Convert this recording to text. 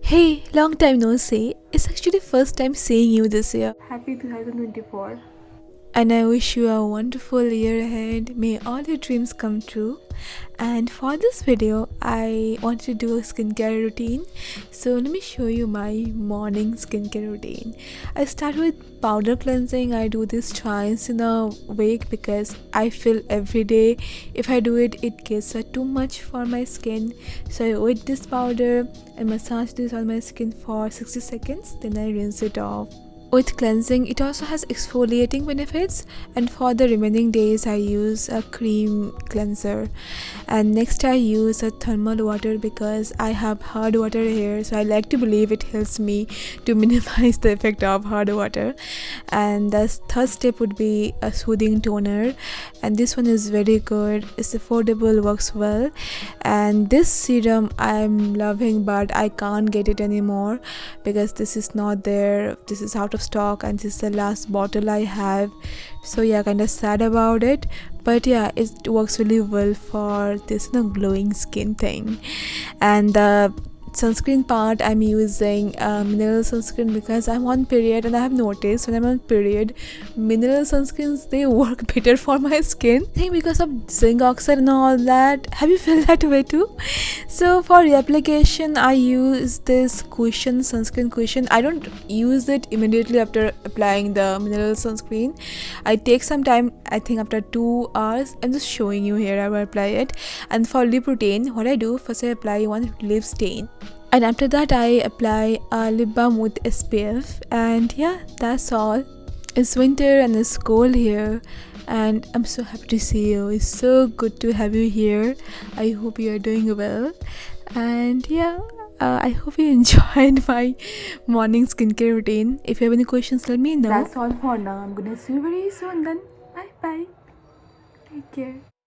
Hey, long time no see. It's actually first time seeing you this year. Happy 2024. And I wish you a wonderful year ahead. May all your dreams come true. And for this video, I want to do a skincare routine. So let me show you my morning skincare routine. I start with powder cleansing. I do this twice in a week because I feel every day if I do it, it gets too much for my skin. So I wet this powder and massage this on my skin for 60 seconds. Then I rinse it off. With cleansing, it also has exfoliating benefits, and for the remaining days I use a cream cleanser. And next I use a thermal water because I have hard water hair, so I like to believe it helps me to minimize the effect of hard water. And the third step would be a soothing toner, and this one is very good. It's affordable, works well. And this serum I'm loving, but I can't get it anymore because this is not there. This is out of stock and this is the last bottle I have, so yeah, kind of sad about it, but yeah, it works really well for this glowing skin thing. And the sunscreen part, I'm using mineral sunscreen because I'm on period, and I have noticed when I'm on period, mineral sunscreens, they work better for my skin. I think because of zinc oxide and all that. Have you felt that way too? So for reapplication, I use this cusion, sunscreen cusion. I don't use it immediately after applying the mineral sunscreen. I take some time, I think after 2 hours. I'm just showing you here. I will apply it. And for lip routine, what I do first, I apply one lip stain, and after that I apply a lip balm with SPF. And yeah, that's all. It's winter and it's cold here, and I'm so happy to see you. It's so good to have you here. I hope you are doing well. And yeah, I hope you enjoyed my morning skincare routine. If you have any questions, let me know. That's all for now. I'm gonna see you very soon then. Bye bye. Take care.